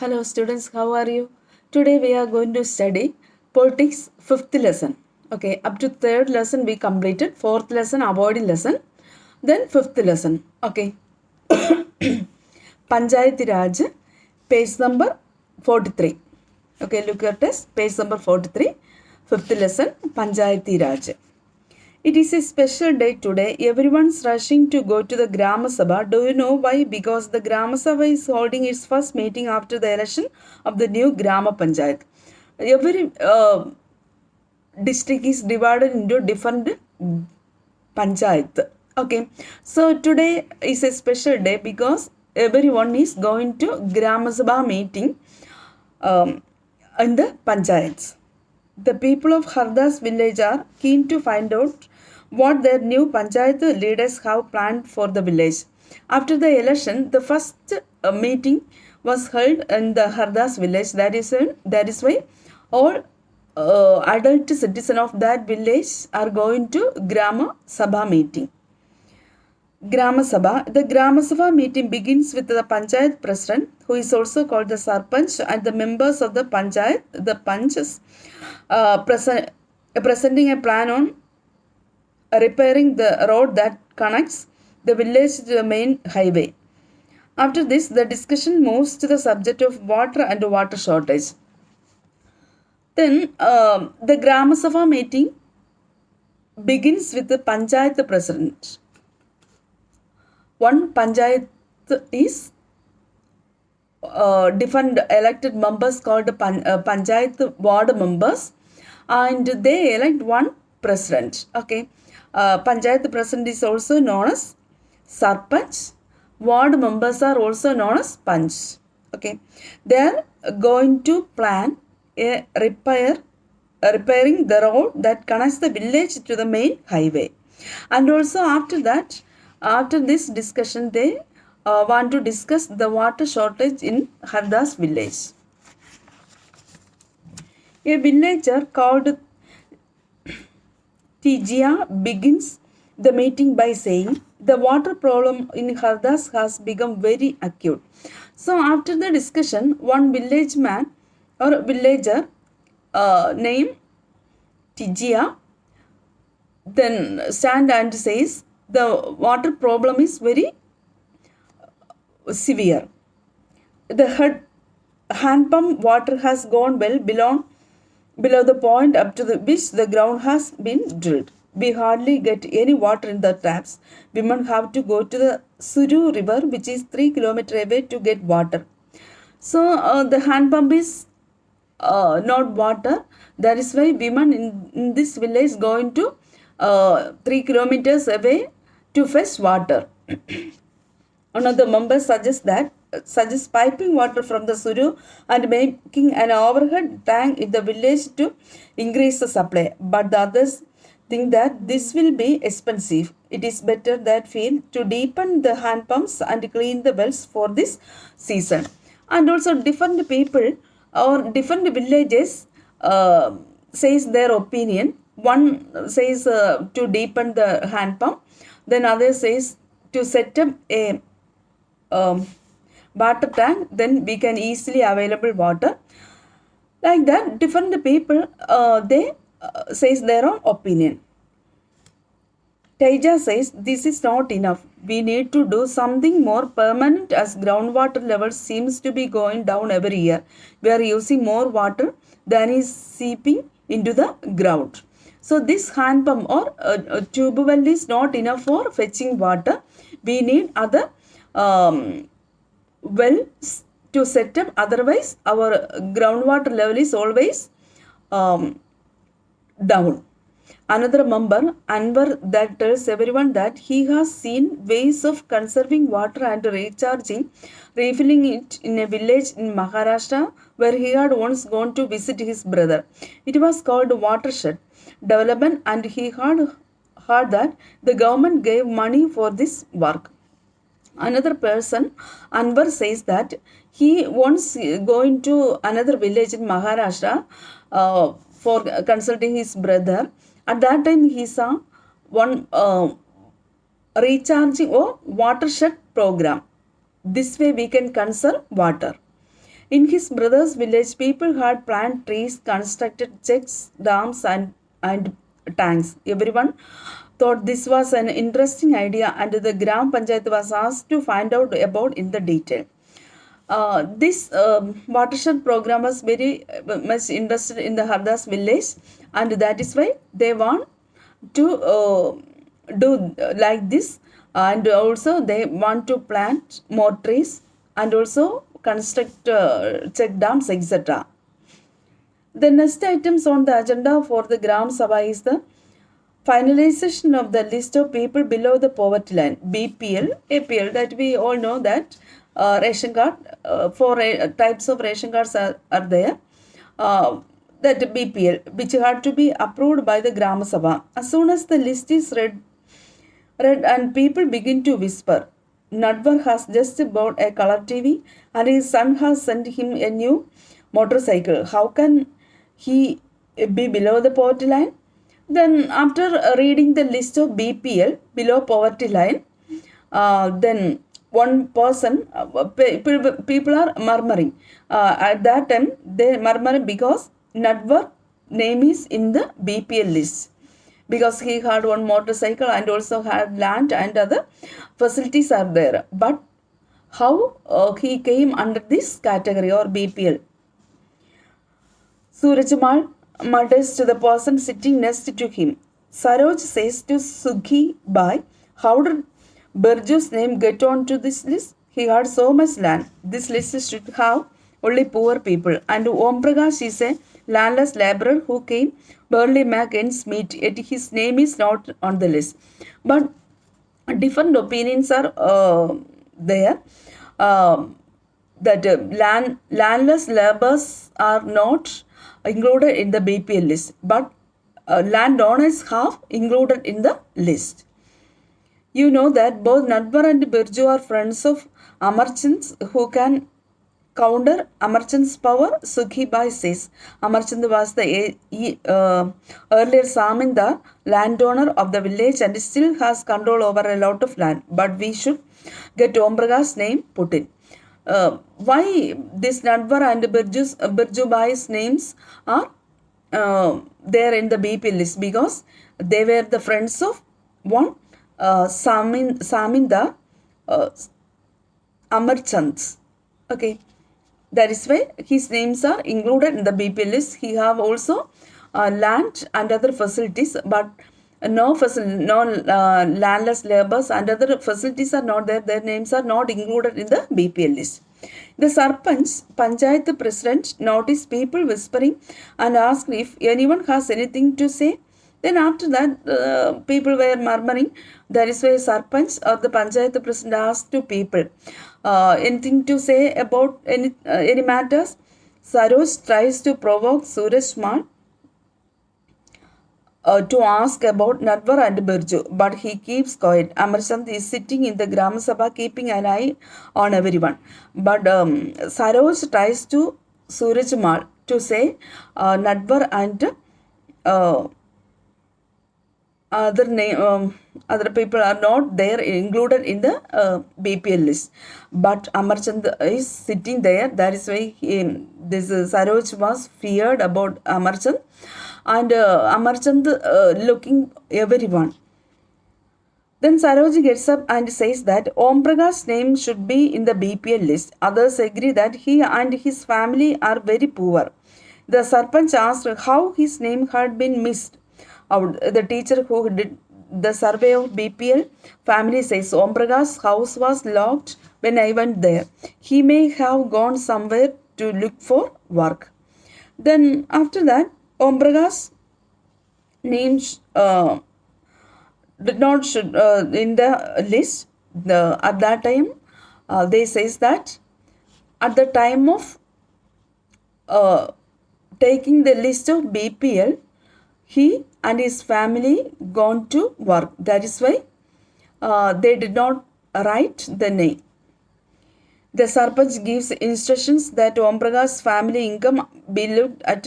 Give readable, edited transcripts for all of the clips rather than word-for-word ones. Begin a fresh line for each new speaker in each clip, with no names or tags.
Hello students, how are you? Today we are going to study politics 5th lesson. Okay, up to 3rd lesson we completed, 4th lesson avoiding lesson, then 5th lesson. Okay, Panchayati Raj, page number 43. Okay, look at this, page number 43, 5th lesson, Panchayati Raj. It is a special day today. Everyone's rushing to go to the Grama Sabha. Do you know why? Because the Grama Sabha is holding its first meeting after the election of the new Grama Panchayat. Every district is divided into different panchayat. Okay, so today is a special day because everyone is going to Grama Sabha meeting in the panchayats. The people of Hardas village are keen to find out what their new panchayat leaders have planned for the village. After the election, the first meeting was held in the Hardas village. That is why all adult citizens of that village are going to Grama Sabha meeting. Grama Sabha. The Grama Sabha meeting begins with the Panchayat President, who is also called the Sarpanch, and the members of the Panchayat, the Panchs, presenting a plan on repairing the road that connects the village to the main highway. After this, the discussion moves to the subject of water and water shortage. Then, the Grama Sabha meeting begins with the Panchayat President. One Panchayat is different elected members called Panchayat ward members, and they elect one president. Okay, Panchayat president is also known as Sarpanch. Ward members are also known as Panch. Okay, they are going to plan a repairing the road that connects the village to the main highway, and also after this discussion, they want to discuss the water shortage in Hardas village. A villager called Tijia begins the meeting by saying, the water problem in Hardas has become very acute. So after the discussion, one village man or villager named Tijia then stand and says, the water problem is very severe. The hand pump water has gone well below the point up to which the ground has been drilled. We hardly get any water in the taps. Women have to go to the Suru river, which is 3 kilometers away, to get water. So the hand pump is not water. That is why women in this village going to 3 kilometers away to fetch water. One of the members suggests piping water from the Suru and making an overhead tank in the village to increase the supply. But the others think that this will be expensive. It is better that feel to deepen the hand pumps and clean the wells for this season. And also different people or different villages says their opinion. One says to deepen the hand pump. Then other says to set up a water tank, then we can easily available water. Like that, different people they says their own opinion. Teja says this is not enough. We need to do something more permanent as groundwater level seems to be going down every year. We are using more water than is seeping into the ground. So this hand pump or tube well is not enough for fetching water. We need other wells to set up, otherwise our groundwater level is always down. Another member, Anwar, that tells everyone that he has seen ways of conserving water and refilling it in a village in Maharashtra where he had once gone to visit his brother. It was called watershed development, and he had heard that the government gave money for this work. Another person, Anwar, says that he once going to another village in Maharashtra for consulting his brother. At that time, he saw one recharging or watershed program. This way, we can conserve water. In his brother's village, people had planted trees, constructed checks, dams, and tanks. Everyone thought this was an interesting idea, and the Gram Panchayat was asked to find out about in the detail. This watershed program was very much interested in the Hardas village, and that is why they want to do like this, and also they want to plant more trees and also construct check dams, etc. The next items on the agenda for the Gram Sabha is the finalization of the list of people below the poverty line, BPL, APL, that we all know that ration card, four types of ration cards are there. That BPL, which had to be approved by the Gram Sabha. As soon as the list is read and people begin to whisper, Nadwar has just bought a color TV and his son has sent him a new motorcycle. How can he be below the poverty line? Then after reading the list of BPL, below poverty line, then one person, people are murmuring. At that time, they murmur because Nadwar name is in the BPL list, because he had one motorcycle and also had land and other facilities are there. But how he came under this category or BPL? Surajmal mutters to the person sitting next to him. Saroj says to Sughi Bai, how did Burju's name get onto this list? He had so much land. This list should have only poor people. And Om Prakash is a landless laborer who came barely make ends meet, yet his name is not on the list. But different opinions are there. That landless laborers are not included in the BPL list, but landowners have included in the list. You know that both Nadwar and Birju are friends of Amarchand's who can counter Amarchand's power. Sughi Bai says Amarchand was the earlier Samindar landowner of the village and still has control over a lot of land, but we should get Om Prakash's name put in. Why this Nadwar and Birju Bai's names are there in the BP list? Because they were the friends of one Saminda Amarchand. Okay, that is why his names are included in the BP list. He have also land and other facilities, but no landless laborers and other facilities are not there. Their names are not included in the BPL list. The Sarpanch, Panchayat President, noticed people whispering and asked if anyone has anything to say. Then after that, people were murmuring. That is why Sarpanch or the Panchayat President asked to people anything to say about any matters. Saroj tries to provoke Suraj Mal to ask about Nadwar and Birju, but he keeps quiet. Amarchand is sitting in the Gram Sabha keeping an eye on everyone. But Saroj tries to Suraj Mal to say Nadwar and other people are not there included in the BPL list. But Amarchand is sitting there. That is why this Saroj was feared about Amarchand. And Amarchand looking everyone. Then Saroj gets up and says that Om Prakash's name should be in the BPL list. Others agree that he and his family are very poor. The Sarpanch asked how his name had been missed. The teacher who did the survey of BPL family says Om Prakash's house was locked when I went there. He may have gone somewhere to look for work. Then after that, Om Prakash's name did not should in the list. At that time, they says that at the time of taking the list of BPL, he and his family gone to work. That is why they did not write the name. The Sarpanch gives instructions that Om Prakash's family income be looked at,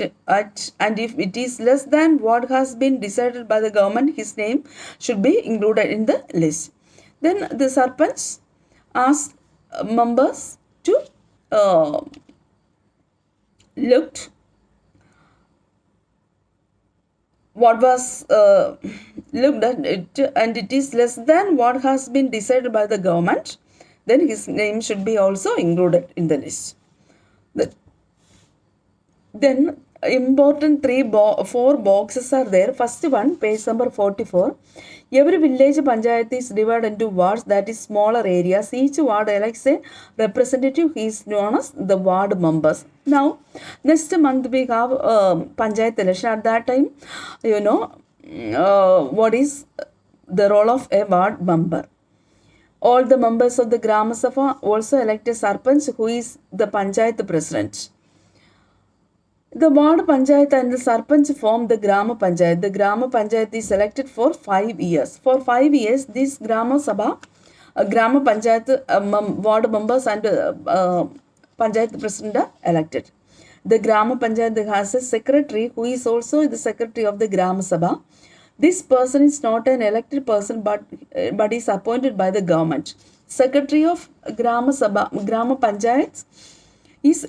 and if it is less than what has been decided by the government, his name should be included in the list. Then the Sarpanch asks members to looked what was looked at it and it is less than what has been decided by the government, then his name should be also included in the list. Then important four boxes are there. First one, page number 44. Every village panchayat is divided into wards, that is smaller areas. Each ward elects a representative. He is known as the ward members. Now, next month we have panchayat election. At that time, you know what is the role of a ward member. All the members of the Gram Sabha also elect a Sarpanch, who is the panchayat president. The ward panchayat and the sarpanch form the Grama Panchayat. The Grama Panchayat is elected for 5 years. For 5 years, this Grama Sabha, Grama Panchayat ward members and Panchayat president are elected. The Grama Panchayat has a secretary who is also the secretary of the Grama Sabha. This person is not an elected person but is appointed by the government. Secretary of Grama Sabha, Grama Panchayat is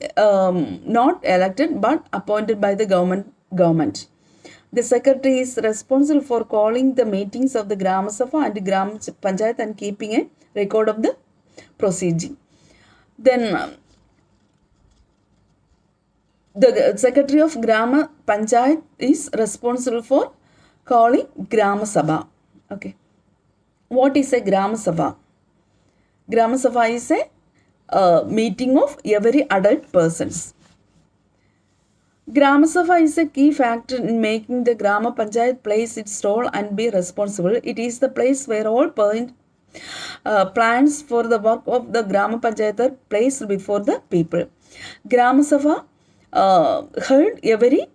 not elected but appointed by the government. The secretary is responsible for calling the meetings of the Gram Sabha and Gram Panchayat and keeping a record of the proceeding. Then the secretary of Gram Panchayat is responsible for calling Gram Sabha. Okay. What is a Gram Sabha? Gram Sabha is a meeting of every adult persons. Grama Sabha is a key factor in making the Grama Panchayat plays its role and be responsible. It is the place where all plans for the work of the Grama Panchayat are placed before the people. Grama Sabha held every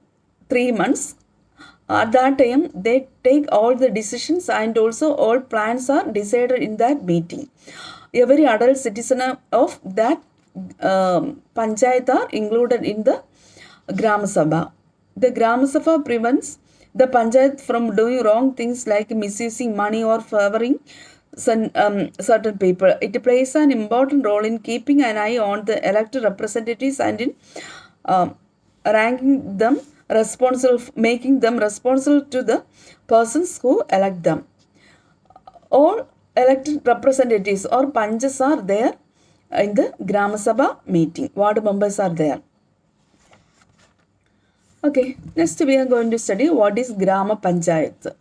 3 months. At that time, they take all the decisions and also all plans are decided in that meeting. Every adult citizen of that panchayat are included in the Gram Sabha. The Gram Sabha prevents the panchayat from doing wrong things like misusing money or favoring certain people. It plays an important role in keeping an eye on the elected representatives and in ranking them responsible, making them responsible to the persons who elect them. All elected representatives or panchas are there in the Gram Sabha meeting. Ward members are there. Okay, next we are going to study what is Grama Panchayat.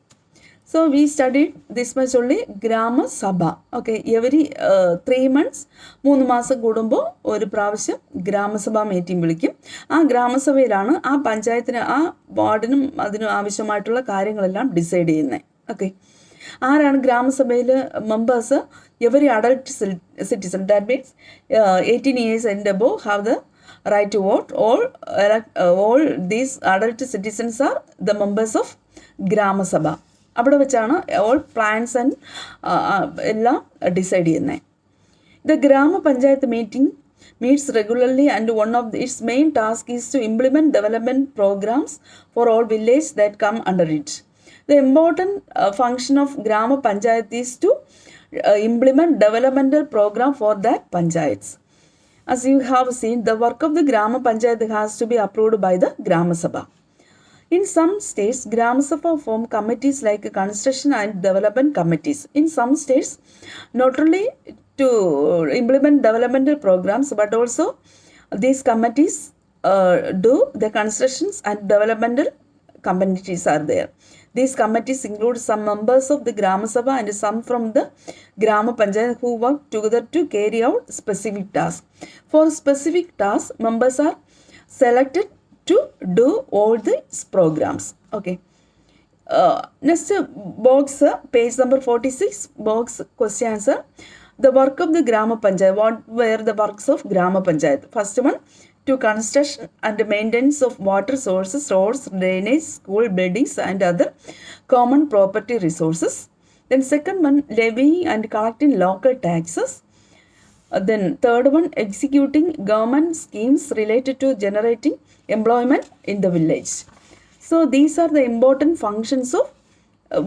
So we studied this much only Grama Sabha. Okay, every 3 months, 3 മാസം കൂടുമ്പോൾ ഒരു പ്രാവശ്യം ഗ്രാമസഭ meeting വിളിക്കും. ആ ഗ്രാമസഭയിലാണ് ആ പഞ്ചായത്തിന് ആ വാർഡിനും അതിനും ആവശ്യമായിട്ടുള്ള കാര്യങ്ങളെല്ലാം ഡിസൈഡ് ചെയ്യുന്നത്. ഓക്കെ, ആരാണ് ഗ്രാമസഭയിൽ members? Every adult citizen, that means 18 years and above have the right to vote. All these adult citizens are the members of ഗ്രാമസഭ. അവിടെ വെച്ചാണ് ഓൾ പ്ലാൻസ് ആൻഡ് എല്ലാം ഡിസൈഡ് ചെയ്യുന്നത്. ദ ഗ്രാമപഞ്ചായത്ത് meeting meets regularly and one of its main tasks is to implement development programs for all villages that come under it. The important function of Grama Panchayat is to implement developmental program for that panchayats. As you have seen, the work of the Grama Panchayat has to be approved by the Grama Sabha. In some states, Grama Sabha form committees like construction and development committees. In some states, not only to implement developmental programs, but also these committees do the constructions and developmental committees are there. These committees include some members of the Grama Sabha and some from the Grama Panchayat who work together to carry out specific tasks. For specific tasks, members are selected to do all these programs. Okay. Next box, page number 46, box question answer. The work of the Grama Panchayat. What were the works of Grama Panchayat? First one, to construction and maintenance of water sources, roads, drainage, school buildings and other common property resources. Then second one, levying and collecting local taxes. Then third one, executing government schemes related to generating employment in the village. So these are the important functions of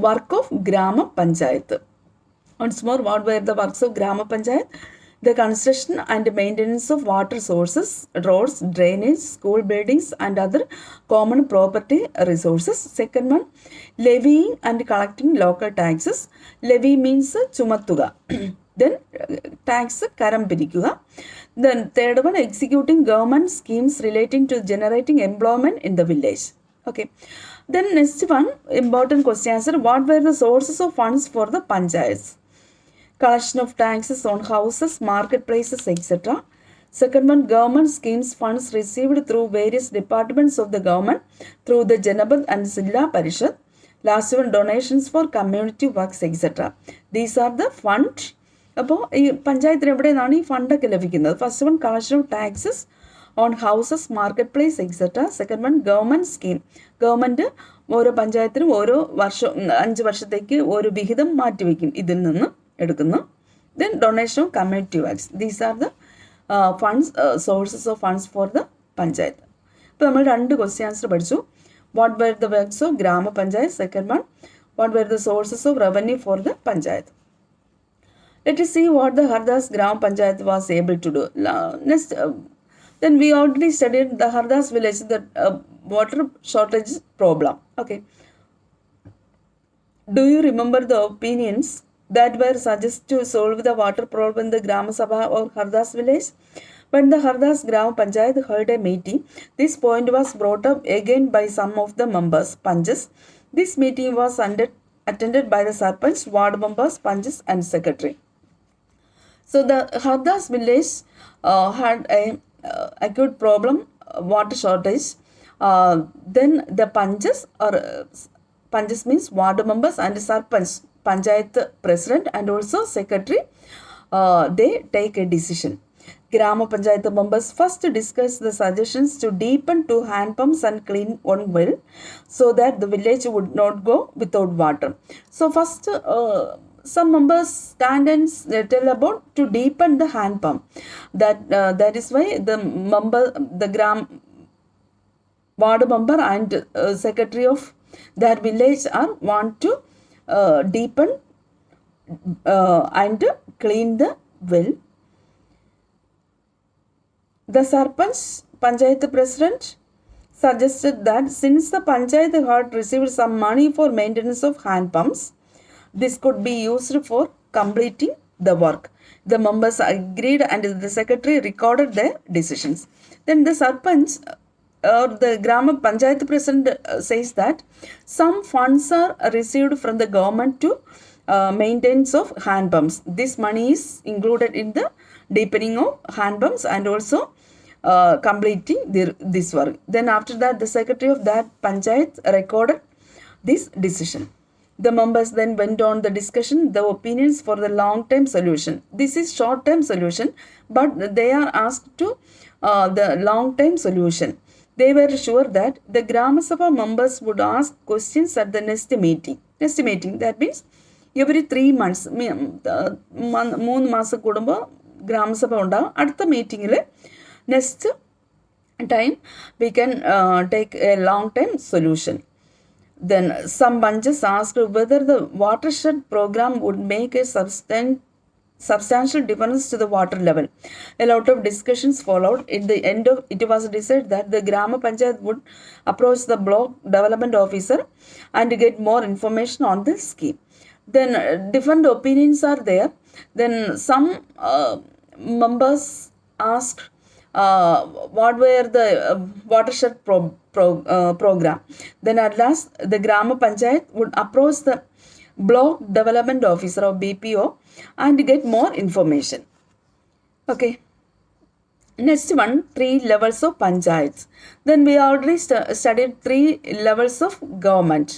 work of Grama Panchayat. Once more, what were the works of Grama Panchayat? The construction and maintenance of water sources, roads, drainage, school buildings and other common property resources. Second one, levying and collecting local taxes. Levy means ചുമത്തുക. Then tax കരം പിരിക്കുക. Then third one, executing government schemes relating to generating employment in the village. Okay. Then next one, important question answer. What were the sources of funds for the panchayats? Collection of taxes on houses, marketplaces, etc. Second one, government schemes funds received through various departments of the government through the Janabad and Zilla Parishad. Last one, donations for community works, etc. These are the funds. അപ്പോൾ ഈ പഞ്ചായത്തിന് എവിടെ നിന്നാണ് ഈ ഫണ്ടൊക്കെ ലഭിക്കുന്നത്? First one, collection of taxes on houses, market place, etcetera. Second one, government scheme. Government ഓരോ പഞ്ചായത്തിനും ഓരോ വർഷം 5 വർഷത്തേക്ക് ഒരു വിഹിതം മാറ്റിവെക്കും, ഇതിൽ നിന്ന് എടുക്കുന്നു. Then donation of community works. These are the funds, sources of funds for the panchayat. ഇപ്പോൾ നമ്മൾ 2 ക്വസ്റ്റ്യൻ ആൻസർ പഠിച്ചു. What were the works of gram panchayat. Second one, what were the sources of revenue for the panchayat. Let us see what the Hardas Gram Panchayat was able to do. Next, then we already studied the Hardas village, the water shortage problem. Okay. Do you remember the opinions that were suggested to solve the water problem in the Gram Sabha or Hardas village? When the Hardas Gram Panchayat held a meeting, this point was brought up again by some of the members, Panchas. This meeting was attended by the Sarpanch, ward members, Panchas and secretary. So the Hardas village had a acute problem, water shortage. Then the Panchas, or Panchas means ward members, and Sarpanch, Panchayat president and also secretary, they take a decision. Grama Panchayat members first discuss the suggestions to deepen 2 hand pumps and clean 1 well so that the village would not go without water. So first, some members stand and tell about to deepen the hand pump. That is why the ward member and secretary of their village want to deepen and clean the well. The Sarpanch, Panchayat president, suggested that since the Panchayat had received some money for maintenance of hand pumps, this could be used for completing the work. The members agreed and the secretary recorded their decisions. Then the Sarpanch or the Grama Panchayat president says that some funds are received from the government to maintenance of hand pumps. This money is included in the deepening of hand pumps and also completing this work. Then after that, the secretary of that Panchayat recorded this decision. The members then went on the discussion, the opinions for the long-term solution. This is short-term solution, but they are asked to the long-term solution. They were sure that the Grama Sabha members would ask questions at the next meeting. Next meeting, that means every 3 months, 3 മാസം കൂടുമ്പോൾ ഗ്രാമസഭ ഉണ്ടാകും. അടുത്ത മീറ്റിങ്ങിൽ next time we can take a long-term solution. Then some Panchas asked whether the watershed program would make a substantial difference to the water level. A lot of discussions followed. At the end of it was decided that the Grama Panchayat would approach the block development officer and get more information on the scheme. Then different opinions are there. Then some members asked what were the watershed program. Then at last the Grama Panchayat would approach the block development officer or BPO and get more information. Okay. Next one, 3 levels of panchayats. Then we already studied 3 levels of government.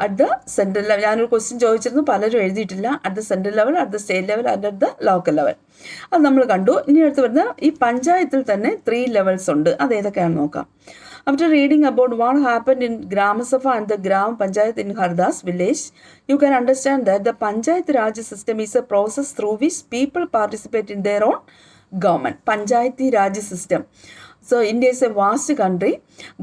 At the central level, ഞാനൊരു question ചോദിച്ചിരുന്നു, പലരും എഴുതിയിട്ടില്ല. At the central level, at the state level and at the local level. അത് നമ്മൾ കണ്ടു. ഇനി അടുത്ത് വരുന്ന ഈ പഞ്ചായത്തിൽ തന്നെ 3 ലെവൽസ് ഉണ്ട്. അത് ഏതൊക്കെയാണെന്ന് നോക്കാം. After reading about what happened in Grama Sabha and the Gram Panchayat in Hardas village, you can understand that the Panchayat Raj system is a process through which people participate in their own government. Panchayati Raj system. So India is a vast country.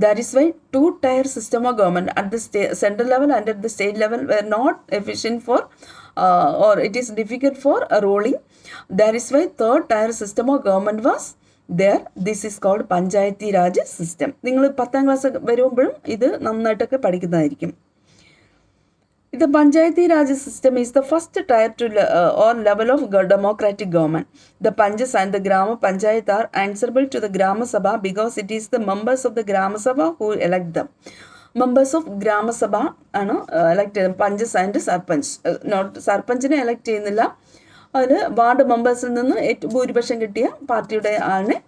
That is why 2-tier system of government at the central level and at the state level were not efficient for or it is difficult for ruling. That is why third tier system of government was there. This is called Panchayati Raj system. നിങ്ങൾ 10th class വരുമ്പോഴും ഇത് നന്നായിട്ടൊക്കെ പഠിക്കുന്നതായിരിക്കും. The Panchayati Raj system is the first tier to or level of democratic government. The Panchas and the Grama Panchayat are answerable to the Grama Sabha because it is the members of the Grama Sabha who elect them. Members of Grama Sabha ആണ് elect panches and sarpanch. Not സർപഞ്ചിനെ elect ചെയ്യുന്നില്ല, അതിൽ ward മെമ്പേഴ്സിൽ നിന്ന് ഏറ്റവും ഭൂരിപക്ഷം കിട്ടിയ പാർട്ടിയുടെ ആളിനെ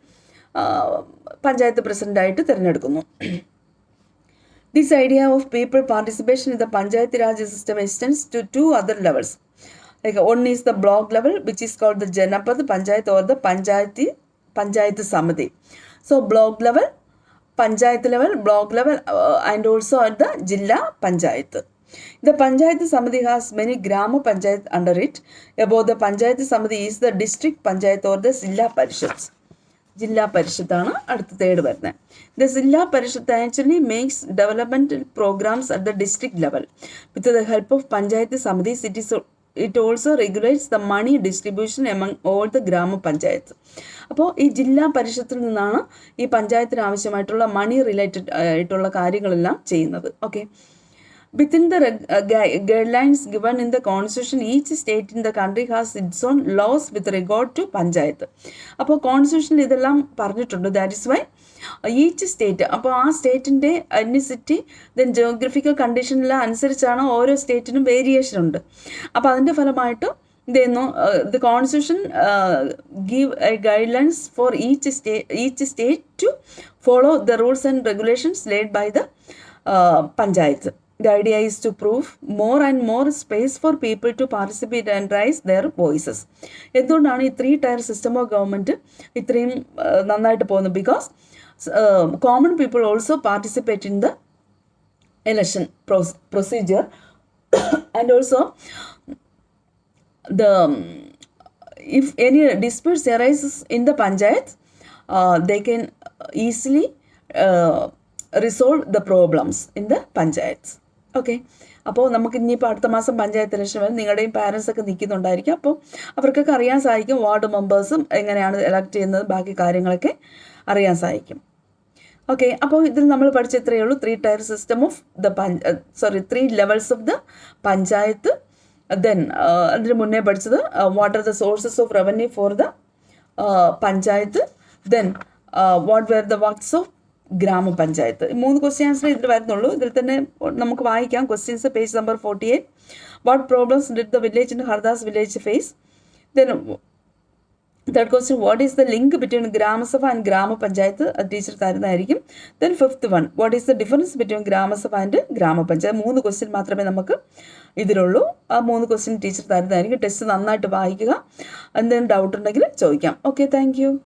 പഞ്ചായത്ത് പ്രസിഡൻ്റായിട്ട് തിരഞ്ഞെടുക്കുന്നു. This idea of people participation in the Panchayati Raj system extends to two other levels. Like one is the block level, which is called the Janapad Panchayat or the Panchayat Samiti. So block level, Panchayat level, block level, and also at the Jilla Panchayat. The Panchayat Samiti has many Grama Panchayat under it. Above the Panchayat Samiti is the district Panchayat or the Zilla Parishads. ജില്ലാ പരിഷത്താണ് അടുത്ത third വരുന്നത്. The zila parishad actually makes development programmes at the district level with the help of panchayat samiti. It also regulates the money distribution among all the gram panchayat. അപ്പോൾ ഈ ജില്ലാ പരിഷത്തിൽ നിന്നാണ് ഈ പഞ്ചായത്തിന് ആവശ്യമായിട്ടുള്ള മണി റിലേറ്റഡ് ആയിട്ടുള്ള കാര്യങ്ങളെല്ലാം ചെയ്യുന്നത്. Okay. Within the guidelines given in the constitution, each state in the country has its own laws with regard to panchayat. അപ്പോൾ കോൺസ്റ്റിറ്റ്യൂഷനിൽ ഇതെല്ലാം പറഞ്ഞിട്ടുണ്ട്. That is why each state, അപ്പോൾ ആ സ്റ്റേറ്റിൻ്റെ എത്നിസിറ്റി ദെൻ ജിയോഗ്രഫിക്കൽ കണ്ടീഷനെല്ലാം അനുസരിച്ചാണ് ഓരോ സ്റ്റേറ്റിനും വേരിയേഷൻ ഉണ്ട്. അപ്പോൾ അതിൻ്റെ ഫലമായിട്ട് the constitution give a guidelines for each state to follow the rules and regulations laid by the panchayat. The idea is to prove more and more space for people to participate and raise their voices. എന്തുകൊണ്ടാണ് ഈ 3 tier system of government ഇത്രയും നന്നായിട്ട് പോകുന്നത്? Because common people also participate in the election procedure and also if any disputes arises in the panchayat, they can easily resolve the problems in the panchayats. Okay. അപ്പോൾ നമുക്ക് ഇനിയിപ്പോൾ അടുത്ത മാസം panchayat election വരെ നിങ്ങളുടെയും പാരൻസൊക്കെ നിൽക്കുന്നുണ്ടായിരിക്കും. അപ്പോൾ അവർക്കൊക്കെ അറിയാൻ സാധിക്കും വാർഡ് മെമ്പേഴ്സും എങ്ങനെയാണ് എലക്ട് ചെയ്യുന്നത്, ബാക്കി കാര്യങ്ങളൊക്കെ അറിയാൻ സാധിക്കും. ഓക്കെ. അപ്പോൾ ഇതിൽ നമ്മൾ പഠിച്ച ഇത്രയേ ഉള്ളൂ. 3 tier system of the 3 levels of the panchayat. Then അതിന് മുന്നേ പഠിച്ചത് what are the sources of revenue for the panchayat. Then what were the works of gram panchayat. 3 question answer ഇതിൽ വരുന്നുള്ളൂ. ഇതിൽ തന്നെ നമുക്ക് വായിക്കാം questions. Page number 48. What problems did the village in Hardas village face? Then third question, what is the link between gram sabha and gram panchayat? Teacher തരുന്നതായിരിക്കും. Then 5th one, what is the difference between gram sabha and gram panchayat? 3 question മാത്രമേ നമുക്ക് ഇതിലുള്ളൂ. ആ 3 question teacher തരുന്നതായിരിക്കും. Test നന്നായിട്ട് വായിക്കുക. എന്തെങ്കിലും doubt ഉണ്ടെങ്കിൽ ചോദിക്കാം. Okay, thank you.